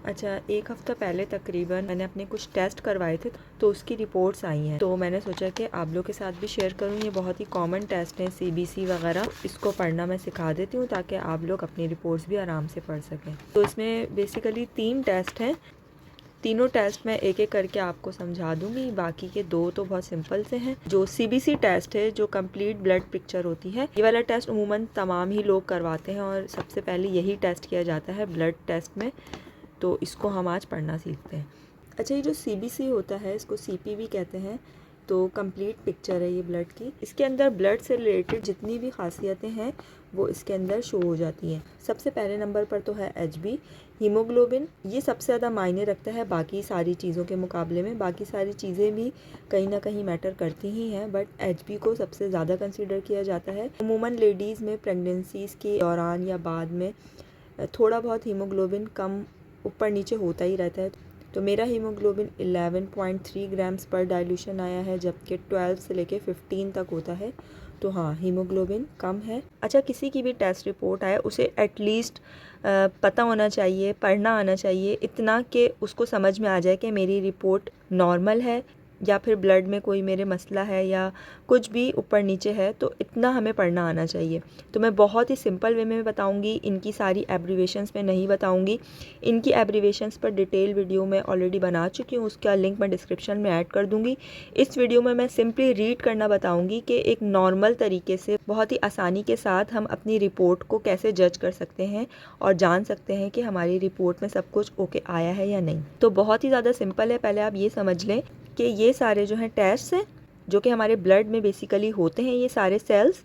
अच्छा, 1 हफ़्ता पहले तकरीबन मैंने अपने कुछ टेस्ट करवाए थे, तो उसकी रिपोर्ट्स आई हैं। तो मैंने सोचा कि आप लोग के साथ भी शेयर करूँ। ये बहुत ही कॉमन टेस्ट हैं, सीबीसी वगैरह। इसको पढ़ना मैं सिखा देती हूँ ताकि आप लोग अपनी रिपोर्ट्स भी आराम से पढ़ सकें। तो इसमें बेसिकली 3 टेस्ट हैं। तीनों टेस्ट मैं एक एक करके आपको समझा दूंगी। बाकी के 2 तो बहुत सिंपल से हैं। जो सीबीसी टेस्ट है, जो कंप्लीट ब्लड पिक्चर होती है, ये वाला टेस्ट उमूमन तमाम ही लोग करवाते हैं और सबसे पहले यही टेस्ट किया जाता है ब्लड टेस्ट में। तो इसको हम आज पढ़ना सीखते हैं। अच्छा, ये जो सीबीसी होता है, इसको सीपी भी कहते हैं। तो कंप्लीट पिक्चर है ये ब्लड की। इसके अंदर ब्लड से रिलेटेड जितनी भी खासियतें हैं वो इसके अंदर शो हो जाती हैं। सबसे पहले नंबर पर तो है एचबी, हीमोग्लोबिन। ये सबसे ज़्यादा मायने रखता है बाकी सारी चीज़ों के मुकाबले में। बाकी सारी चीज़ें भी कहीं ना कहीं मैटर करती ही हैं, बट एचबी को सबसे ज़्यादा कंसीडर किया जाता है। अमूमन लेडीज़ में प्रेगनेंसीज़ के दौरान या बाद में थोड़ा बहुत हीमोग्लोबिन कम ऊपर नीचे होता ही रहता है। तो मेरा हीमोग्लोबिन 11.3 ग्राम्स पर डाइल्यूशन आया है, जबकि 12 से लेके 15 तक होता है। तो हाँ, हीमोग्लोबिन कम है। अच्छा, किसी की भी टेस्ट रिपोर्ट आए उसे एटलीस्ट पता होना चाहिए, पढ़ना आना चाहिए, इतना कि उसको समझ में आ जाए कि मेरी रिपोर्ट नॉर्मल है या फिर ब्लड में कोई मेरे मसला है या कुछ भी ऊपर नीचे है। तो इतना हमें पढ़ना आना चाहिए। तो मैं बहुत ही सिंपल वे में बताऊंगी, इनकी सारी एब्रीवेशंस में नहीं बताऊंगी। इनकी एब्रीवेशंस पर डिटेल वीडियो मैं ऑलरेडी बना चुकी हूँ, उसका लिंक मैं डिस्क्रिप्शन में ऐड कर दूँगी। इस वीडियो में मैं सिंपली रीड करना बताऊँगी कि एक नॉर्मल तरीके से बहुत ही आसानी के साथ हम अपनी रिपोर्ट को कैसे जज कर सकते हैं और जान सकते हैं कि हमारी रिपोर्ट में सब कुछ ओके आया है या नहीं। तो बहुत ही ज़्यादा सिंपल है। पहले आप ये समझ लें कि ये सारे जो हैं टेस्ट हैं, जो कि हमारे ब्लड में बेसिकली होते हैं, ये सारे सेल्स,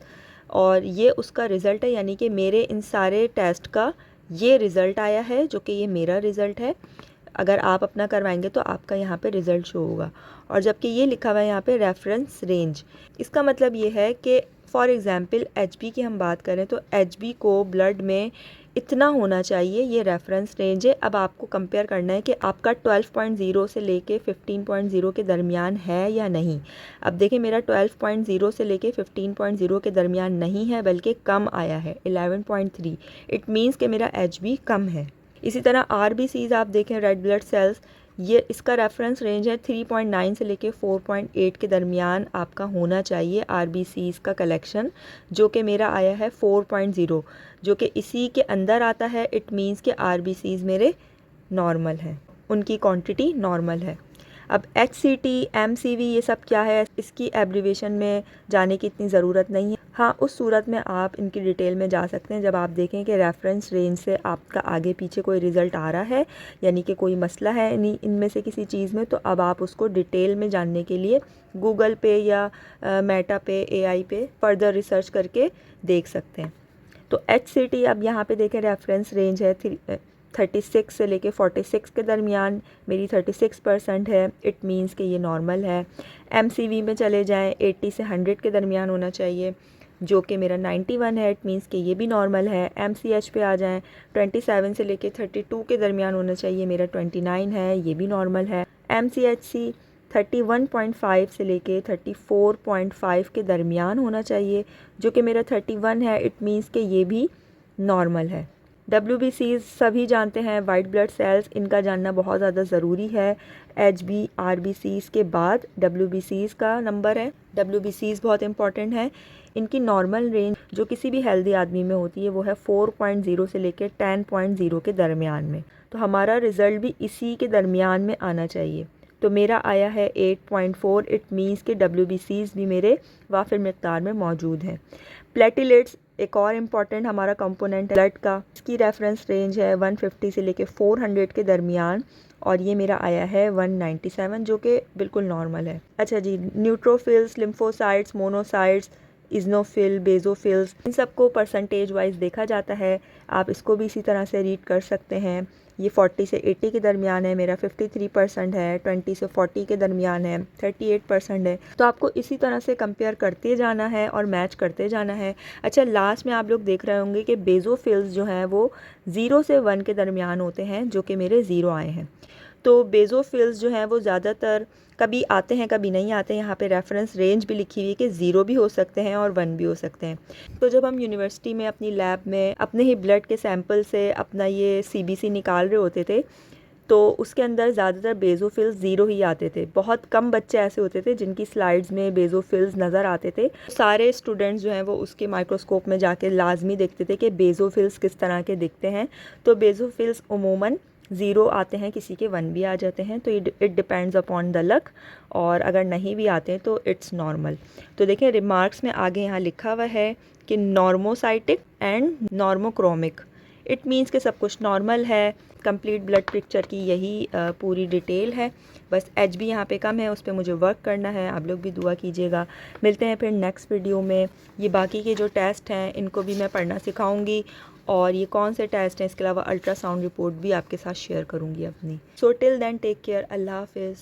और ये उसका रिज़ल्ट है। यानी कि मेरे इन सारे टेस्ट का ये रिज़ल्ट आया है, जो कि ये मेरा रिज़ल्ट है। अगर आप अपना करवाएंगे तो आपका यहाँ पे रिज़ल्ट शो होगा। और जबकि ये लिखा हुआ है यहाँ पे रेफरेंस रेंज, इसका मतलब ये है कि फॉर एग्ज़ाम्पल एचबी की हम बात करें तो एचबी को ब्लड में इतना होना चाहिए, ये रेफरेंस रेंज है। अब आपको कंपेयर करना है कि आपका 12.0 से लेके 15.0 के दरमियान है या नहीं। अब देखिए, मेरा 12.0 से लेके 15.0 के दरमियान नहीं है, बल्कि कम आया है 11.3। इट मीन्स कि मेरा एचबी कम है। इसी तरह आरबीसीज आप देखें, रेड ब्लड सेल्स, ये इसका रेफरेंस रेंज है 3.9 से लेके 4.8 के दरमियान आपका होना चाहिए आरबीसीज का कलेक्शन, जो कि मेरा आया है 4.0, जो कि इसी के अंदर आता है। इट मीन्स कि आरबीसीज मेरे नॉर्मल हैं, उनकी क्वांटिटी नॉर्मल है। अब HCT, MCV ये सब क्या है, इसकी एब्रीवेशन में जाने की इतनी ज़रूरत नहीं है। हाँ, उस सूरत में आप इनकी डिटेल में जा सकते हैं जब आप देखें कि रेफरेंस रेंज से आपका आगे पीछे कोई रिज़ल्ट आ रहा है, यानी कि कोई मसला है इनमें से किसी चीज़ में। तो अब आप उसको डिटेल में जानने के लिए गूगल पे या मेटा पे, AI पे फर्दर रिसर्च करके देख सकते हैं। तो HCT अब यहाँ पे देखें, रेफरेंस रेंज है 36 से लेके 46 के दरमियान, मेरी 36% है। इट मींस कि ये नॉर्मल है। MCV में चले जाएं, 80 से 100 के दरमियान होना चाहिए, जो कि मेरा 91 है। इट मींस कि ये भी नॉर्मल है। MCH पे आ जाएं, 27 से लेके 32 के दरमियान होना चाहिए, मेरा 29 है, ये भी नॉर्मल है। MCHC 31.5 से लेके 34.5 के दरमियान होना चाहिए, जो कि मेरा 31 है। इट मींस कि ये भी नॉर्मल है। WBCs सभी जानते हैं, वाइट ब्लड सेल्स, इनका जानना बहुत ज़्यादा ज़रूरी है। HB RBCs के बाद WBCs का नंबर है। WBCs बहुत इंपॉर्टेंट है। इनकी नॉर्मल रेंज जो किसी भी हेल्दी आदमी में होती है वो है 4.0 से लेकर 10.0 के दरमियान में। तो हमारा रिज़ल्ट भी इसी के दरमियान में आना चाहिए। तो मेरा आया है 8.4। इट मीन्स कि WBCs भी मेरे वाफिर मिक़दार में मौजूद हैं। प्लेटिलेट्स एक और इम्पॉर्टेंट हमारा कंपोनेंट है ब्लड का। इसकी रेफरेंस रेंज है 150 से लेके 400 के दरमियान, और ये मेरा आया है 197, जो कि बिल्कुल नॉर्मल है। अच्छा जी, न्यूट्रोफिल्स, लिम्फोसाइट्स, मोनोसाइट्स, इज़नोफिल, बेजोफिल्स, इन सबको परसेंटेज वाइज देखा जाता है। आप इसको भी इसी तरह से रीड कर सकते हैं। ये 40 से 80 के दरमियान है, मेरा 53% है। 20 से 40 के दरमियान है, 38% है। तो आपको इसी तरह से कंपेयर करते जाना है और मैच करते जाना है। अच्छा, लास्ट में आप लोग देख रहे होंगे कि बेजोफिल्स जो हैं वो 0 से 1 के दरमियान होते हैं, जो कि मेरे 0 आए हैं। तो बेजोफिल्स जो हैं वो ज़्यादातर कभी आते हैं कभी नहीं आते हैं। यहाँ पे रेफरेंस रेंज भी लिखी हुई है कि 0 भी हो सकते हैं और 1 भी हो सकते हैं। तो जब हम यूनिवर्सिटी में अपनी लैब में अपने ही ब्लड के सैंपल से अपना ये CBC निकाल रहे होते थे, तो उसके अंदर ज़्यादातर बेसोफिल्स 0 ही आते थे। बहुत कम बच्चे ऐसे होते थे जिनकी स्लाइड्स में बेसोफिल्स नज़र आते थे। सारे स्टूडेंट्स जो हैं वो उसके माइक्रोस्कोप में जाके लाजमी देखते थे कि बेसोफिल्स किस तरह के दिखते हैं। तो बेसोफिल्स उमूमन 0 आते हैं, किसी के 1 भी आ जाते हैं, तो it depends upon the luck. और अगर नहीं भी आते हैं तो इट्स नॉर्मल। तो देखें रिमार्क्स में आगे यहाँ लिखा हुआ है कि normocytic and normochromic. It means कि सब कुछ नॉर्मल है। कंप्लीट ब्लड पिक्चर की यही पूरी डिटेल है। बस एच भी यहाँ पे कम है, उस पर मुझे वर्क करना है। आप लोग भी दुआ कीजिएगा। मिलते हैं फिर नेक्स्ट वीडियो में। ये बाकी के जो टेस्ट हैं इनको भी मैं पढ़ना सिखाऊंगी, और ये कौन से टेस्ट हैं इसके अलावा अल्ट्रासाउंड रिपोर्ट भी आपके साथ शेयर करूंगी अपनी। So till then take care. अल्लाह हाफिज़।